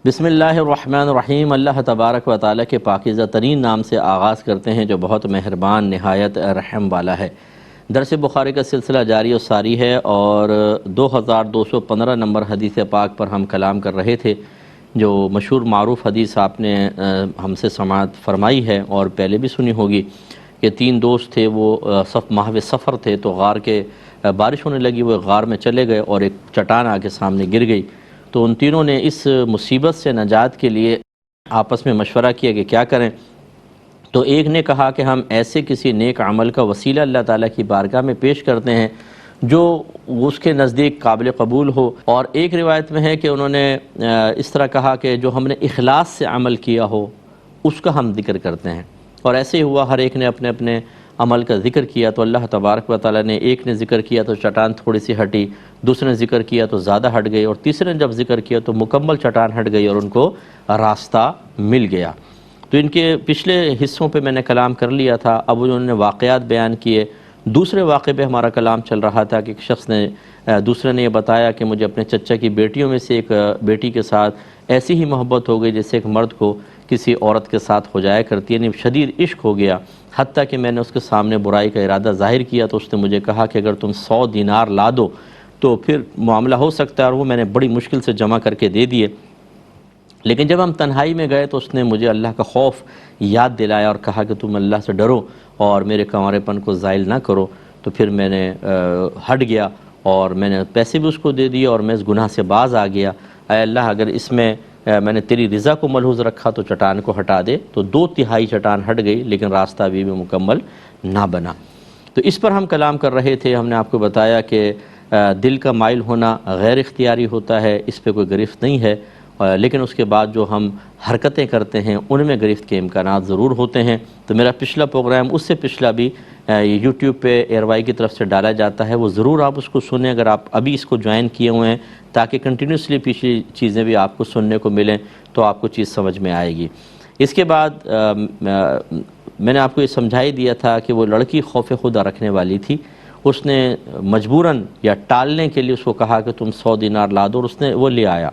بسم اللہ الرحمن الرحیم۔ اللہ تبارک و تعالیٰ کے پاکیزہ ترین نام سے آغاز کرتے ہیں جو بہت مہربان نہایت رحم والا ہے۔ درس بخاری کا سلسلہ جاری و ساری ہے اور 2215 نمبر حدیث پاک پر ہم کلام کر رہے تھے، جو مشہور معروف حدیث آپ نے ہم سے سماعت فرمائی ہے اور پہلے بھی سنی ہوگی کہ تین دوست تھے، وہ محو سفر تھے تو غار کے بارش ہونے لگی، وہ غار میں چلے گئے اور ایک چٹان آ کے سامنے گر گئی، تو ان تینوں نے اس مصیبت سے نجات کے لیے آپس میں مشورہ کیا کہ کیا کریں۔ تو ایک نے کہا کہ ہم ایسے کسی نیک عمل کا وسیلہ اللہ تعالیٰ کی بارگاہ میں پیش کرتے ہیں جو اس کے نزدیک قابل قبول ہو، اور ایک روایت میں ہے کہ انہوں نے اس طرح کہا کہ جو ہم نے اخلاص سے عمل کیا ہو اس کا ہم ذکر کرتے ہیں، اور ایسے ہی ہوا، ہر ایک نے اپنے اپنے عمل کا ذکر کیا۔ تو اللہ تبارک و تعالیٰ نے ایک نے ذکر کیا تو چٹان تھوڑی سی ہٹی، دوسرے نے ذکر کیا تو زیادہ ہٹ گئی، اور تیسرے نے جب ذکر کیا تو مکمل چٹان ہٹ گئی اور ان کو راستہ مل گیا۔ تو ان کے پچھلے حصوں پہ میں نے کلام کر لیا تھا، اب انہوں نے واقعات بیان کیے۔ دوسرے واقعے پہ ہمارا کلام چل رہا تھا کہ ایک شخص نے دوسرے نے یہ بتایا کہ مجھے اپنے چچا کی بیٹیوں میں سے ایک بیٹی کے ساتھ ایسی ہی محبت ہو گئی جیسے ایک مرد کو کسی عورت کے ساتھ ہو جایا کرتی ہے، یعنی شدید عشق ہو گیا، حتیٰ کہ میں نے اس کے سامنے برائی کا ارادہ ظاہر کیا تو اس نے مجھے کہا کہ اگر تم 100 دینار لا دو تو پھر معاملہ ہو سکتا ہے، اور وہ میں نے بڑی مشکل سے جمع کر کے دے دیے۔ لیکن جب ہم تنہائی میں گئے تو اس نے مجھے اللہ کا خوف یاد دلایا اور کہا کہ تم اللہ سے ڈرو اور میرے کنوارے پن کو زائل نہ کرو، تو پھر میں نے ہٹ گیا اور میں نے پیسے بھی اس کو دے دیے اور میں اس گناہ سے باز آ گیا۔ اے اللہ، اگر اس میں میں نے تیری رضا کو ملحوظ رکھا تو چٹان کو ہٹا دے۔ تو 2/3 چٹان ہٹ گئی لیکن راستہ ابھی بھی مکمل نہ بنا۔ تو اس پر ہم کلام کر رہے تھے، ہم نے آپ کو بتایا کہ دل کا مائل ہونا غیر اختیاری ہوتا ہے، اس پہ کوئی گرفت نہیں ہے، لیکن اس کے بعد جو ہم حرکتیں کرتے ہیں ان میں گرفت کے امکانات ضرور ہوتے ہیں۔ تو میرا پچھلا پروگرام، اس سے پچھلا بھی یوٹیوب پہ ARY کی طرف سے ڈالا جاتا ہے، وہ ضرور آپ اس کو سنیں اگر آپ ابھی اس کو جوائن کیے ہوئے ہیں، تاکہ کنٹینیوسلی پچھلی چیزیں بھی آپ کو سننے کو ملیں تو آپ کو چیز سمجھ میں آئے گی۔ اس کے بعد میں نے آپ کو یہ سمجھائی دیا تھا کہ وہ لڑکی خوف خدا رکھنے والی تھی، اس نے مجبوراً یا ٹالنے کے لیے اس کو کہا کہ تم 100 دینار لا دو، اور اس نے وہ لے آیا۔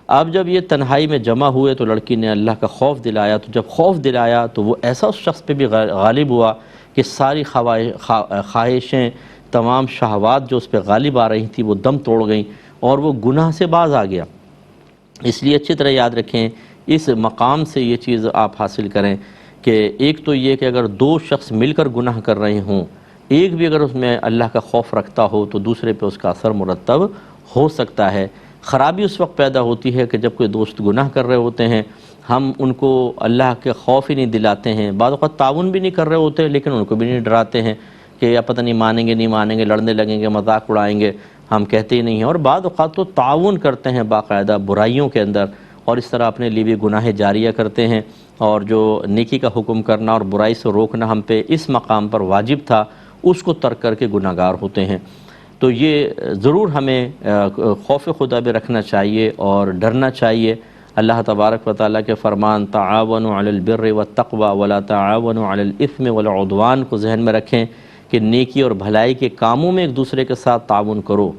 اب جب یہ تنہائی میں جمع ہوئے تو لڑکی نے اللہ کا خوف دلایا، تو جب خوف دلایا تو وہ ایسا اس شخص پہ بھی غالب ہوا کہ ساری خواہشیں، تمام شہوات جو اس پہ غالب آ رہی تھیں وہ دم توڑ گئیں اور وہ گناہ سے باز آ گیا۔ اس لیے اچھی طرح یاد رکھیں، اس مقام سے یہ چیز آپ حاصل کریں کہ ایک تو یہ کہ اگر 2 شخص مل کر گناہ کر رہے ہوں، ایک بھی اگر اس میں اللہ کا خوف رکھتا ہو تو دوسرے پہ اس کا اثر مرتب ہو سکتا ہے۔ خرابی اس وقت پیدا ہوتی ہے کہ جب کوئی دوست گناہ کر رہے ہوتے ہیں، ہم ان کو اللہ کے خوف ہی نہیں دلاتے ہیں، بعض اوقات تعاون بھی نہیں کر رہے ہوتے لیکن ان کو بھی نہیں ڈراتے ہیں کہ یا پتہ نہیں مانیں گے نہیں مانیں گے، لڑنے لگیں گے، مذاق اڑائیں گے، ہم کہتے ہی نہیں ہیں، اور بعض اوقات تو تعاون کرتے ہیں باقاعدہ برائیوں کے اندر، اور اس طرح اپنے لیے بھی گناہ جاریہ کرتے ہیں، اور جو نیکی کا حکم کرنا اور برائی سے روکنا ہم پہ اس مقام پر واجب تھا اس کو ترک کر کے گناہ گار ہوتے ہیں۔ تو یہ ضرور ہمیں خوف خدا بھی رکھنا چاہیے اور ڈرنا چاہیے۔ اللہ تبارک و تعالیٰ کے فرمان تعاونوا علی البر والتقوی ولا تعاونوا علی الاثم والعدوان کو ذہن میں رکھیں کہ نیکی اور بھلائی کے کاموں میں ایک دوسرے کے ساتھ تعاون کرو،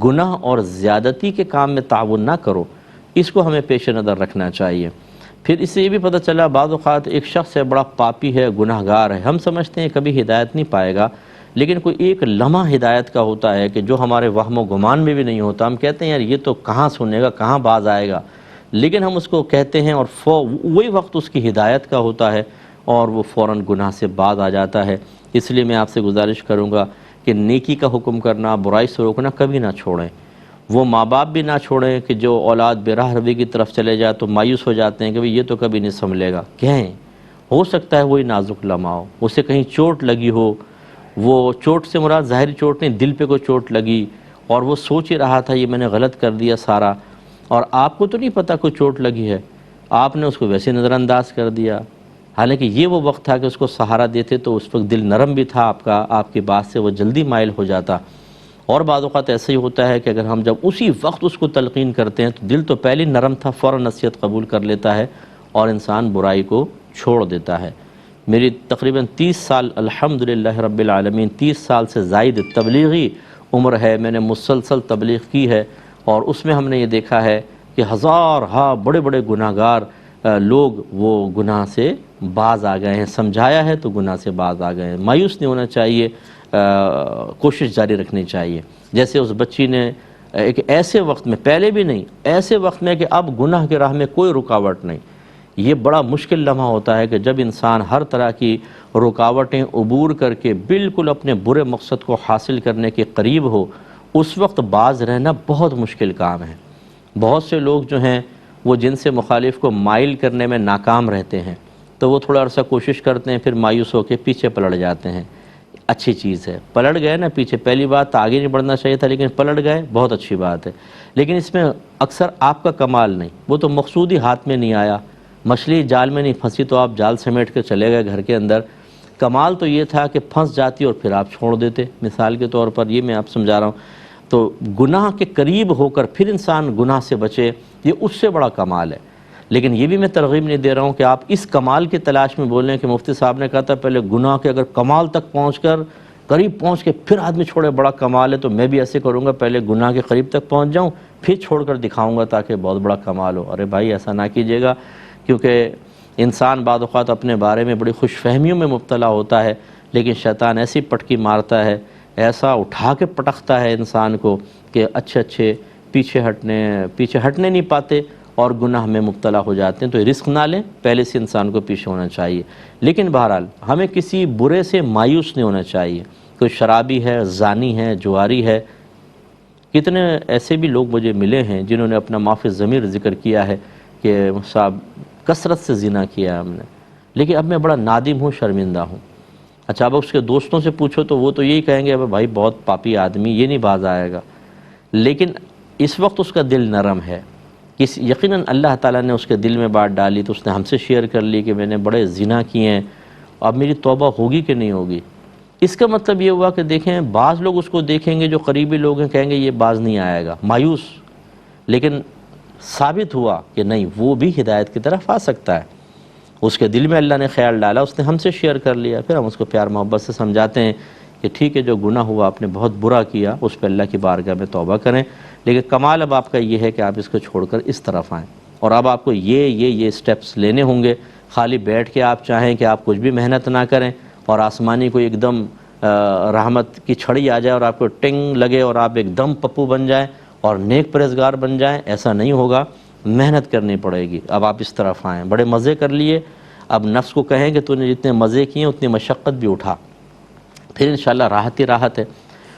گناہ اور زیادتی کے کام میں تعاون نہ کرو، اس کو ہمیں پیش نظر رکھنا چاہیے۔ پھر اس سے یہ بھی پتہ چلا بعض اوقات ایک شخص ہے بڑا پاپی ہے، گناہ گار ہے، ہم سمجھتے ہیں کبھی ہدایت نہیں پائے گا، لیکن کوئی ایک لمحہ ہدایت کا ہوتا ہے کہ جو ہمارے وہم و گمان میں بھی نہیں ہوتا، ہم کہتے ہیں یار یہ تو کہاں سنے گا، کہاں باز آئے گا، لیکن ہم اس کو کہتے ہیں اور وہی وقت اس کی ہدایت کا ہوتا ہے اور وہ فوراً گناہ سے باز آ جاتا ہے۔ اس لیے میں آپ سے گزارش کروں گا کہ نیکی کا حکم کرنا، برائی سے روکنا کبھی نہ چھوڑیں۔ وہ ماں باپ بھی نہ چھوڑیں کہ جو اولاد بے راہ روی کی طرف چلے جائے تو مایوس ہو جاتے ہیں کہ بھئی یہ تو کبھی نہیں سنبھلے گا، کہیں ہو سکتا ہے وہی نازک لمحہ ہو، اسے کہیں چوٹ لگی ہو، وہ چوٹ سے مراد ظاہری چوٹ نہیں، دل پہ کوئی چوٹ لگی اور وہ سوچ ہی رہا تھا یہ میں نے غلط کر دیا سارا، اور آپ کو تو نہیں پتہ کوئی چوٹ لگی ہے، آپ نے اس کو ویسے نظر انداز کر دیا، حالانکہ یہ وہ وقت تھا کہ اس کو سہارا دیتے تو اس وقت دل نرم بھی تھا آپ کا، آپ کی بات سے وہ جلدی مائل ہو جاتا۔ اور بعض اوقات ایسا ہی ہوتا ہے کہ اگر ہم جب اسی وقت اس کو تلقین کرتے ہیں تو دل تو پہلے نرم تھا، فوراً نصیحت قبول کر لیتا ہے اور انسان برائی کو چھوڑ دیتا ہے۔ میری تقریباً 30 سال الحمدللہ رب العالمین 30 سال سے زائد تبلیغی عمر ہے، میں نے مسلسل تبلیغ کی ہے، اور اس میں ہم نے یہ دیکھا ہے کہ ہزارہا بڑے بڑے گناہ گار لوگ وہ گناہ سے باز آ گئے ہیں، سمجھایا ہے تو گناہ سے باز آ گئے ہیں۔ مایوس نہیں ہونا چاہیے، کوشش جاری رکھنی چاہیے۔ جیسے اس بچی نے ایک ایسے وقت میں، پہلے بھی نہیں، ایسے وقت میں کہ اب گناہ کی راہ میں کوئی رکاوٹ نہیں، یہ بڑا مشکل لمحہ ہوتا ہے کہ جب انسان ہر طرح کی رکاوٹیں عبور کر کے بالکل اپنے برے مقصد کو حاصل کرنے کے قریب ہو، اس وقت باز رہنا بہت مشکل کام ہے۔ بہت سے لوگ جو ہیں وہ جن سے مخالف کو مائل کرنے میں ناکام رہتے ہیں، تو وہ تھوڑا عرصہ کوشش کرتے ہیں، پھر مایوس ہو کے پیچھے پلٹ جاتے ہیں۔ اچھی چیز ہے، پلٹ گئے نا پیچھے، پہلی بات آگے نہیں بڑھنا چاہیے تھا لیکن پلٹ گئے، بہت اچھی بات ہے۔ لیکن اس میں اکثر آپ کا کمال نہیں، وہ تو مقصود ہی ہاتھ میں نہیں آیا، مچھلی جال میں نہیں پھنسی تو آپ جال سمیٹ کے چلے گئے گھر کے اندر۔ کمال تو یہ تھا کہ پھنس جاتی اور پھر آپ چھوڑ دیتے، مثال کے طور پر یہ میں آپ سمجھا رہا ہوں۔ تو گناہ کے قریب ہو کر پھر انسان گناہ سے بچے، یہ اس سے بڑا کمال ہے۔ لیکن یہ بھی میں ترغیب نہیں دے رہا ہوں کہ آپ اس کمال کی تلاش میں بولیں کہ مفتی صاحب نے کہا تھا پہلے گناہ کے اگر کمال تک پہنچ کر قریب پہنچ کے پھر آدمی چھوڑے بڑا کمال ہے، تو میں بھی ایسے کروں گا، پہلے گناہ کے قریب تک پہنچ جاؤں پھر چھوڑ کر دکھاؤں گا تاکہ بہت بڑا کمال ہو۔ ارے بھائی ایسا نہ کیجیے گا، کیونکہ انسان بعض اوقات اپنے بارے میں بڑی خوش فہمیوں میں مبتلا ہوتا ہے، لیکن شیطان ایسی پٹکی مارتا ہے، ایسا اٹھا کے پٹکتا ہے انسان کو کہ اچھے پیچھے ہٹنے نہیں پاتے اور گناہ میں مبتلا ہو جاتے ہیں۔ تو رزق نہ لیں، پہلے سے انسان کو پیچھے ہونا چاہیے۔ لیکن بہرحال ہمیں کسی برے سے مایوس نہیں ہونا چاہیے۔ کوئی شرابی ہے، زانی ہے، جواری ہے، کتنے ایسے بھی لوگ مجھے ملے ہیں جنہوں نے اپنا معافی ضمیر ذکر کیا ہے کہ صاحب کثرت سے زنا کیا ہم نے، لیکن اب میں بڑا نادم ہوں، شرمندہ ہوں۔ اچھا اب اس کے دوستوں سے پوچھو تو وہ تو یہی کہیں گے بھائی بہت پاپی آدمی، یہ نہیں باز آئے گا۔ لیکن اس وقت اس کا دل نرم ہے، یقیناً اللہ تعالیٰ نے اس کے دل میں بات ڈالی تو اس نے ہم سے شیئر کر لی کہ میں نے بڑے زنا کیے ہیں، اب میری توبہ ہوگی کہ نہیں ہوگی۔ اس کا مطلب یہ ہوا کہ دیکھیں بعض لوگ اس کو دیکھیں گے جو قریبی لوگ ہیں، کہیں گے یہ باز نہیں آئے گا، مایوس، لیکن ثابت ہوا کہ نہیں، وہ بھی ہدایت کی طرف آ سکتا ہے۔ اس کے دل میں اللہ نے خیال ڈالا، اس نے ہم سے شیئر کر لیا، پھر ہم اس کو پیار محبت سے سمجھاتے ہیں کہ ٹھیک ہے جو گناہ ہوا آپ نے بہت برا کیا، اس پہ اللہ کی بارگاہ میں توبہ کریں، لیکن کمال اب آپ کا یہ ہے کہ آپ اس کو چھوڑ کر اس طرف آئیں، اور اب آپ کو یہ سٹیپس لینے ہوں گے۔ خالی بیٹھ کے آپ چاہیں کہ آپ کچھ بھی محنت نہ کریں اور آسمانی کوئی ایک دم رحمت کی چھڑی آ جائے اور آپ کو ٹنگ لگے اور آپ ایک دم پپو بن جائیں اور نیک پرہیزگار بن جائیں، ایسا نہیں ہوگا، محنت کرنی پڑے گی۔ اب آپ اس طرف آئیں، بڑے مزے کر لیے، اب نفس کو کہیں کہ تو نے جتنے مزے کیے اتنی مشقت بھی اٹھا، پھر انشاءاللہ راحت ہی راحت ہے۔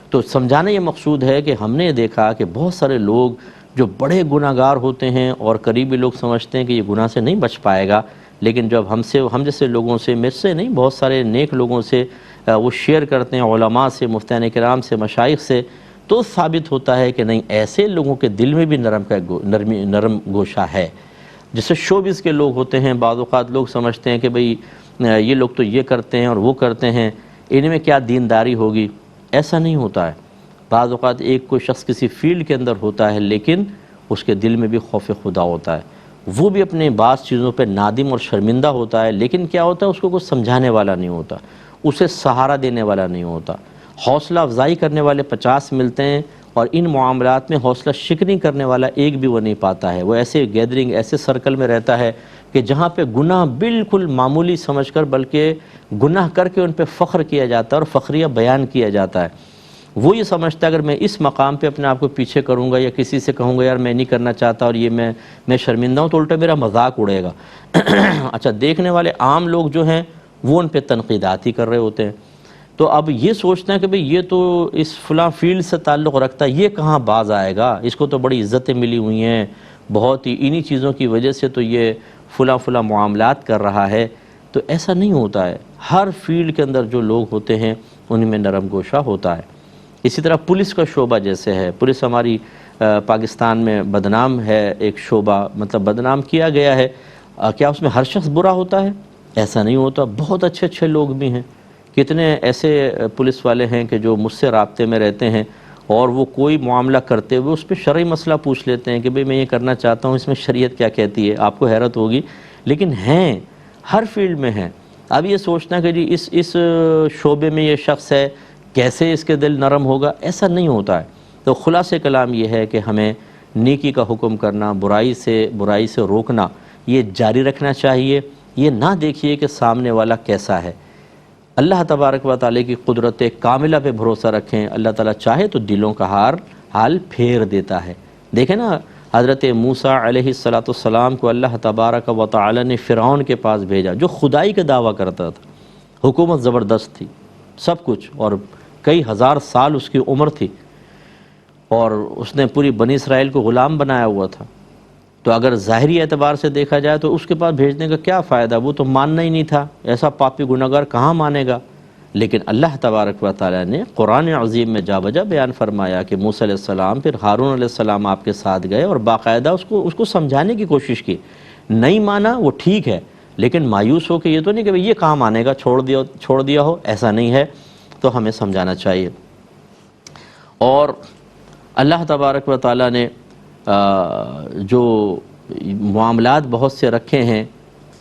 تو سمجھانے یہ مقصود ہے کہ ہم نے دیکھا کہ بہت سارے لوگ جو بڑے گناہ گار ہوتے ہیں اور قریبی لوگ سمجھتے ہیں کہ یہ گناہ سے نہیں بچ پائے گا، لیکن جب ہم جیسے لوگوں سے، مجھ سے نہیں، بہت سارے نیک لوگوں سے وہ شیئر کرتے ہیں، علماء سے، مفتیان کرام سے، مشائخ سے، تو ثابت ہوتا ہے کہ نہیں، ایسے لوگوں کے دل میں بھی نرم گوشہ ہے۔ جیسے شوبز کے لوگ ہوتے ہیں، بعض اوقات لوگ سمجھتے ہیں کہ بھئی یہ لوگ تو یہ کرتے ہیں اور وہ کرتے ہیں، ان میں کیا دینداری ہوگی۔ ایسا نہیں ہوتا ہے۔ بعض اوقات ایک کوئی شخص کسی فیلڈ کے اندر ہوتا ہے لیکن اس کے دل میں بھی خوف خدا ہوتا ہے، وہ بھی اپنے بعض چیزوں پہ نادم اور شرمندہ ہوتا ہے، لیکن کیا ہوتا ہے، اس کو کوئی سمجھانے والا نہیں ہوتا، اسے سہارا دینے والا نہیں ہوتا۔ حوصلہ افزائی کرنے والے 50 ملتے ہیں اور ان معاملات میں حوصلہ شکنی کرنے والا ایک بھی وہ نہیں پاتا ہے۔ وہ ایسے گیدرنگ، ایسے سرکل میں رہتا ہے کہ جہاں پہ گناہ بالکل معمولی سمجھ کر، بلکہ گناہ کر کے ان پہ فخر کیا جاتا ہے اور فخریہ بیان کیا جاتا ہے۔ وہ یہ سمجھتا ہے اگر میں اس مقام پہ اپنے آپ کو پیچھے کروں گا یا کسی سے کہوں گا یار میں نہیں کرنا چاہتا اور یہ میں شرمندہ ہوں، تو الٹا میرا مذاق اڑے گا۔ اچھا دیکھنے والے عام لوگ جو ہیں وہ ان پہ تنقیدات ہی کر رہے ہوتے ہیں، تو اب یہ سوچنا ہے کہ بھئی یہ تو اس فلاں فیلڈ سے تعلق رکھتا ہے، یہ کہاں باز آئے گا، اس کو تو بڑی عزتیں ملی ہوئی ہیں، بہت ہی انہی چیزوں کی وجہ سے تو یہ فلاں معاملات کر رہا ہے۔ تو ایسا نہیں ہوتا ہے، ہر فیلڈ کے اندر جو لوگ ہوتے ہیں ان میں نرم گوشہ ہوتا ہے۔ اسی طرح پولیس کا شعبہ جیسے ہے، پولیس ہماری پاکستان میں بدنام ہے، ایک شعبہ، مطلب بدنام کیا گیا ہے۔ کیا اس میں ہر شخص برا ہوتا ہے؟ ایسا نہیں ہوتا، بہت اچھے لوگ بھی ہیں۔ کتنے ایسے پولیس والے ہیں کہ جو مجھ سے رابطے میں رہتے ہیں اور وہ کوئی معاملہ کرتے ہوئے اس پہ شرعی مسئلہ پوچھ لیتے ہیں کہ بھئی میں یہ کرنا چاہتا ہوں، اس میں شریعت کیا کہتی ہے۔ آپ کو حیرت ہوگی لیکن ہیں، ہر فیلڈ میں ہیں۔ اب یہ سوچنا کہ جی اس شعبے میں یہ شخص ہے، کیسے اس کے دل نرم ہوگا، ایسا نہیں ہوتا ہے۔ تو خلاصہ کلام یہ ہے کہ ہمیں نیکی کا حکم کرنا، برائی سے روکنا، یہ جاری رکھنا چاہیے۔ یہ نہ دیکھیے کہ سامنے والا کیسا ہے۔ اللہ تبارک و تعالی کی قدرت کاملہ پہ بھروسہ رکھیں، اللہ تعالیٰ چاہے تو دلوں کا حال پھیر دیتا ہے۔ دیکھیں نا، حضرت موسیٰ علیہ السلام کو اللہ تبارک و تعالی نے فرعون کے پاس بھیجا، جو خدائی کا دعویٰ کرتا تھا، حکومت زبردست تھی، سب کچھ، اور کئی ہزار سال اس کی عمر تھی، اور اس نے پوری بنی اسرائیل کو غلام بنایا ہوا تھا۔ تو اگر ظاہری اعتبار سے دیکھا جائے تو اس کے پاس بھیجنے کا کیا فائدہ، وہ تو ماننا ہی نہیں تھا، ایسا پاپی گنہگار کہاں مانے گا۔ لیکن اللہ تبارک و تعالی نے قرآن عظیم میں جا بجا بیان فرمایا کہ موسیٰ علیہ السلام، پھر ہارون علیہ السلام آپ کے ساتھ گئے اور باقاعدہ اس کو سمجھانے کی کوشش کی۔ نہیں مانا وہ ٹھیک ہے، لیکن مایوس ہو کہ یہ تو نہیں کہ یہ کہاں مانے گا، چھوڑ دیا ہو، ایسا نہیں ہے، تو ہمیں سمجھانا چاہیے۔ اور اللہ تبارک و تعالی نے جو معاملات بہت سے رکھے ہیں،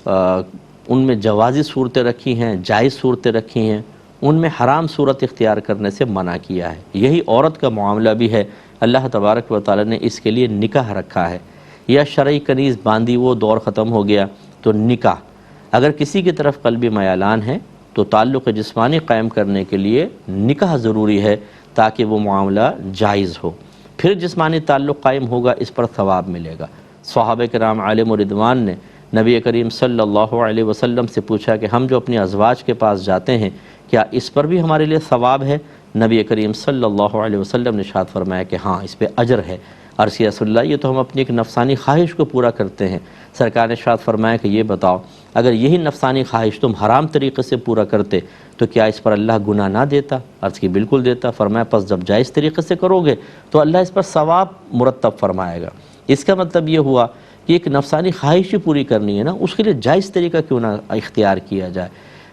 ان میں جوازی صورتیں رکھی ہیں، جائز صورتیں رکھی ہیں، ان میں حرام صورت اختیار کرنے سے منع کیا ہے۔ یہی عورت کا معاملہ بھی ہے، اللہ تبارک و تعالی نے اس کے لیے نکاح رکھا ہے، یا شرعی کنیز باندھی، وہ دور ختم ہو گیا تو نکاح۔ اگر کسی کی طرف قلبی میلان ہے تو تعلق جسمانی قائم کرنے کے لیے نکاح ضروری ہے، تاکہ وہ معاملہ جائز ہو، پھر جسمانی تعلق قائم ہوگا، اس پر ثواب ملے گا۔ صحابہ کرام علیہم رضوان نے نبی کریم صلی اللہ علیہ وسلم سے پوچھا کہ ہم جو اپنی ازواج کے پاس جاتے ہیں، کیا اس پر بھی ہمارے لیے ثواب ہے؟ نبی کریم صلی اللہ علیہ وسلم نے ارشاد فرمایا کہ ہاں، اس پہ اجر ہے۔ عرض کیا رسول اللہ، یہ تو ہم اپنی ایک نفسانی خواہش کو پورا کرتے ہیں۔ سرکار نے ارشاد فرمایا کہ یہ بتاؤ، اگر یہی نفسانی خواہش تم حرام طریقے سے پورا کرتے تو کیا اس پر اللہ گناہ نہ دیتا؟ عرض کی بالکل دیتا۔ فرمایا پس جب جائز طریقے سے کرو گے تو اللہ اس پر ثواب مرتب فرمائے گا۔ اس کا مطلب یہ ہوا کہ ایک نفسانی خواہش ہی پوری کرنی ہے نا، اس کے لیے جائز طریقہ کیوں نہ اختیار کیا جائے،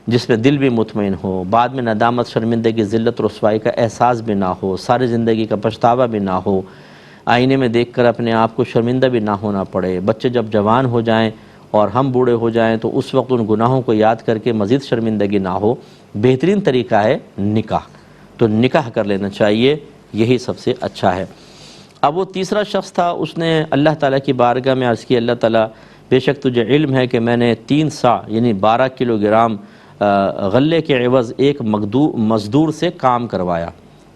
جس میں دل بھی مطمئن ہو، بعد میں ندامت، شرمندگی، ذلت، رسوائی کا احساس بھی نہ ہو، ساری زندگی کا پچھتاوا بھی نہ ہو، آئینے میں دیکھ کر اپنے آپ کو شرمندہ بھی نہ ہونا پڑے۔ بچے جب جوان ہو جائیں اور ہم بوڑھے ہو جائیں تو اس وقت ان گناہوں کو یاد کر کے مزید شرمندگی نہ ہو۔ بہترین طریقہ ہے نکاح، تو نکاح کر لینا چاہیے، یہی سب سے اچھا ہے۔ اب وہ تیسرا شخص تھا، اس نے اللہ تعالیٰ کی بارگاہ میں عرض کی، اللہ تعالیٰ بے شک تجھے علم ہے کہ میں نے 3 سا یعنی 12 کلو گرام غلے کے عوض ایک مزدور سے کام کروایا،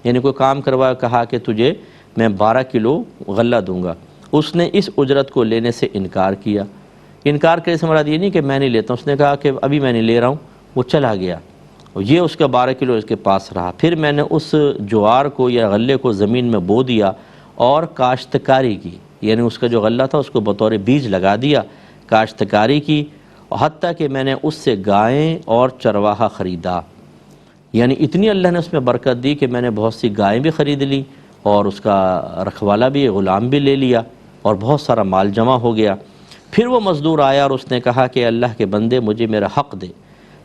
یعنی کوئی کام کروایا، کہا کہ تجھے میں 12 کلو غلہ دوں گا۔ اس نے اس اجرت کو لینے سے انکار کیا۔ انکار کرنے سے مراد یہ نہیں کہ میں نہیں لیتا ہوں، اس نے کہا کہ ابھی میں نہیں لے رہا ہوں، وہ چلا گیا، یہ اس کا 12 کلو اس کے پاس رہا۔ پھر میں نے اس جوار کو یا غلے کو زمین میں بو دیا اور کاشتکاری کی، یعنی اس کا جو غلہ تھا اس کو بطور بیج لگا دیا، کاشتکاری کی، حتیٰ کہ میں نے اس سے گائیں اور چرواہا خریدا، یعنی اتنی اللہ نے اس میں برکت دی کہ میں نے بہت سی گائیں بھی خرید لی اور اس کا رکھوالا بھی، غلام بھی لے لیا، اور بہت سارا مال جمع ہو گیا۔ پھر وہ مزدور آیا اور اس نے کہا کہ اللہ کے بندے مجھے میرا حق دے،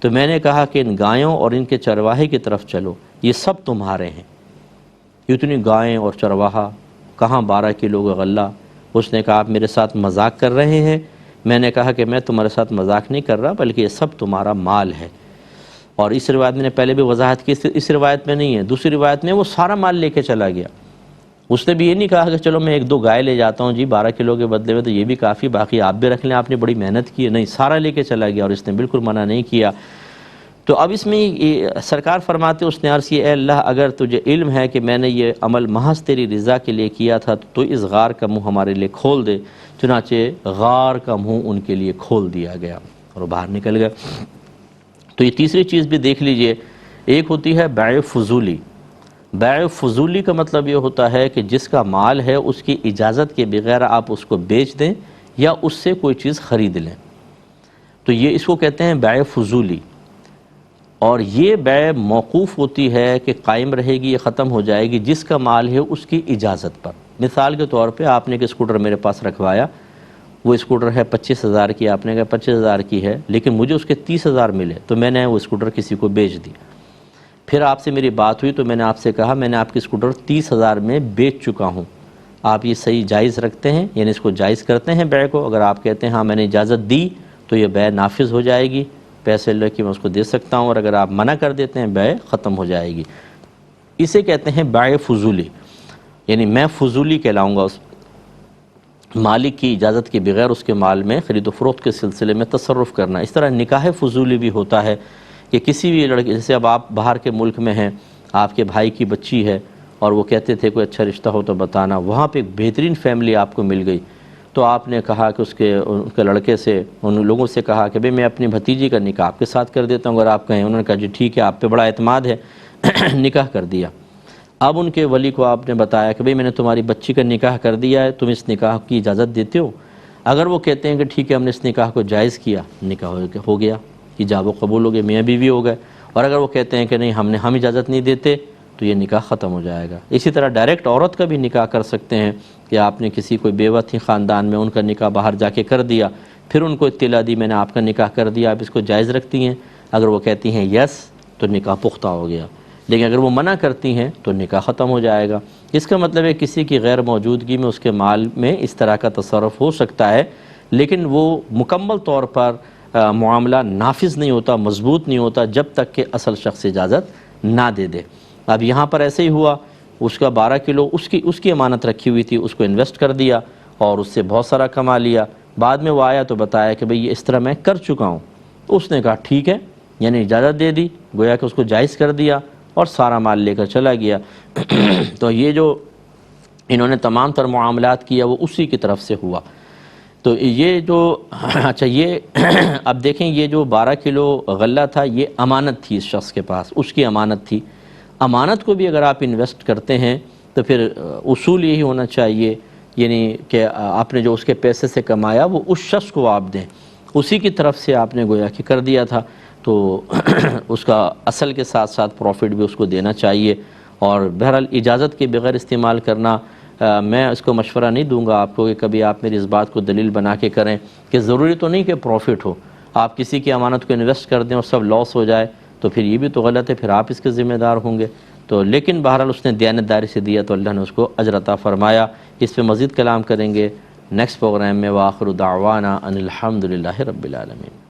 تو میں نے کہا کہ ان گایوں اور ان کے چرواہے کی طرف چلو، یہ سب تمہارے ہیں۔ اتنی گائیں اور چرواہا، کہاں 12 کلو کا غلہ؟ اس نے کہا آپ میرے ساتھ مذاق کر رہے ہیں؟ میں نے کہا کہ میں تمہارے ساتھ مذاق نہیں کر رہا، بلکہ یہ سب تمہارا مال ہے۔ اور اس روایت میں نے پہلے بھی وضاحت کی، اس روایت میں نہیں ہے، دوسری روایت میں وہ سارا مال لے کے چلا گیا۔ اس نے بھی یہ نہیں کہا کہ چلو میں 1-2 گائے لے جاتا ہوں جی 12 کلو کے بدلے میں، تو یہ بھی کافی، باقی آپ بھی رکھ لیں، آپ نے بڑی محنت کی ہے، نہیں، سارا لے کے چلا گیا، اور اس نے بالکل منع نہیں کیا۔ تو اب اس میں سرکار فرماتے، اس نے عرض کی، اے اللہ، اگر تجھے علم ہے کہ میں نے یہ عمل محض تیری رضا کے لیے کیا تھا تو اس غار کا منہ ہمارے لیے کھول دے۔ چنانچہ غار کا منہ ان کے لیے کھول دیا گیا اور وہ باہر نکل گئے۔ تو یہ تیسری چیز بھی دیکھ لیجئے، ایک ہوتی ہے بیع فضولی۔ بیع فضولی کا مطلب یہ ہوتا ہے کہ جس کا مال ہے اس کی اجازت کے بغیر آپ اس کو بیچ دیں یا اس سے کوئی چیز خرید لیں، تو یہ اس کو کہتے ہیں بیع فضولی۔ اور یہ بیع موقوف ہوتی ہے کہ قائم رہے گی، یہ ختم ہو جائے گی جس کا مال ہے اس کی اجازت پر۔ مثال کے طور پہ آپ نے ایک اسکوٹر میرے پاس رکھوایا، وہ اسکوٹر ہے 25,000 کی، آپ نے کہا 25,000 کی ہے لیکن مجھے اس کے 30,000 ملے، تو میں نے وہ اسکوٹر کسی کو بیچ دی۔ پھر آپ سے میری بات ہوئی تو میں نے آپ سے کہا میں نے آپ کی اسکوٹر 30,000 میں بیچ چکا ہوں، آپ یہ صحیح جائز رکھتے ہیں، یعنی اس کو جائز کرتے ہیں بیع کو؟ اگر آپ کہتے ہیں ہاں میں نے اجازت دی تو یہ بیع نافذ ہو جائے گی، پیسے لے کے میں اس کو دے سکتا ہوں، اور اگر آپ منع کر دیتے ہیں بیع ختم ہو جائے گی۔ اسے کہتے ہیں بیع فضولی، یعنی میں فضولی کہلاؤں گا مالک کی اجازت کے بغیر اس کے مال میں خرید و فروخت کے سلسلے میں تصرف کرنا۔ اس طرح نکاح فضولی بھی ہوتا ہے کہ کسی بھی لڑکے، جیسے اب آپ باہر کے ملک میں ہیں، آپ کے بھائی کی بچی ہے اور وہ کہتے تھے کوئی اچھا رشتہ ہو تو بتانا، وہاں پہ ایک بہترین فیملی آپ کو مل گئی، تو آپ نے کہا کہ اس کے لڑکے سے، ان لوگوں سے کہا کہ بھئی میں اپنی بھتیجی کا نکاح آپ کے ساتھ کر دیتا ہوں اگر آپ کہیں۔ انہوں نے کہا جی ٹھیک ہے، آپ پہ بڑا اعتماد ہے، نکاح کر دیا۔ اب ان کے ولی کو آپ نے بتایا کہ بھئی میں نے تمہاری بچی کا نکاح کر دیا ہے، تم اس نکاح کی اجازت دیتے ہو؟ اگر وہ کہتے ہیں کہ ٹھیک ہے ہم نے اس نکاح کو جائز کیا، نکاح ہو گیا، ایجاب و قبول ہو گئے، میاں بیوی ہو گئے۔ اور اگر وہ کہتے ہیں کہ نہیں ہم اجازت نہیں دیتے، تو یہ نکاح ختم ہو جائے گا۔ اسی طرح ڈائریکٹ عورت کا بھی نکاح کر سکتے ہیں کہ آپ نے کسی کوئی بیوہ تھی خاندان میں، ان کا نکاح باہر جا کے کر دیا، پھر ان کو اطلاع دی میں نے آپ کا نکاح کر دیا، آپ اس کو جائز رکھتی ہیں؟ اگر وہ کہتی ہیں یس، تو نکاح پختہ ہو گیا، لیکن اگر وہ منع کرتی ہیں تو نکاح ختم ہو جائے گا۔ اس کا مطلب ہے کسی کی غیر موجودگی میں اس کے مال میں اس طرح کا تصرف ہو سکتا ہے، لیکن وہ مکمل طور پر معاملہ نافذ نہیں ہوتا، مضبوط نہیں ہوتا جب تک کہ اصل شخص اجازت نہ دے دے۔ اب یہاں پر ایسے ہی ہوا، اس کا 12 کلو اس کی امانت رکھی ہوئی تھی، اس کو انویسٹ کر دیا اور اس سے بہت سارا کما لیا۔ بعد میں وہ آیا تو بتایا کہ بھئی یہ اس طرح میں کر چکا ہوں، تو اس نے کہا ٹھیک ہے، یعنی اجازت دے دی، گویا کہ اس کو جائز کر دیا اور سارا مال لے کر چلا گیا۔ تو یہ جو انہوں نے تمام تر معاملات کیا وہ اسی کی طرف سے ہوا۔ تو یہ جو اچھا یہ اب دیکھیں، یہ جو 12 کلو غلہ تھا یہ امانت تھی اس شخص کے پاس، اس کی امانت تھی۔ امانت کو بھی اگر آپ انویسٹ کرتے ہیں تو پھر اصول یہی ہونا چاہیے، یعنی کہ آپ نے جو اس کے پیسے سے کمایا وہ اس شخص کو آپ دیں، اسی کی طرف سے آپ نے گویا کہ کر دیا تھا، تو اس کا اصل کے ساتھ ساتھ پروفٹ بھی اس کو دینا چاہیے۔ اور بہرحال اجازت کے بغیر استعمال کرنا، میں اس کو مشورہ نہیں دوں گا آپ کو کہ کبھی آپ میری اس بات کو دلیل بنا کے کریں کہ ضروری تو نہیں کہ پروفٹ ہو، آپ کسی کی امانت کو انویسٹ کر دیں اور سب لاس ہو جائے تو پھر یہ بھی تو غلط ہے، پھر آپ اس کے ذمہ دار ہوں گے۔ تو لیکن بہرحال اس نے دیانتداری سے دیا تو اللہ نے اس کو اجر عطا فرمایا۔ اس پہ مزید کلام کریں گے نیکسٹ پروگرام میں۔ وآخر دعوانا ان الحمد للہ رب العالمین۔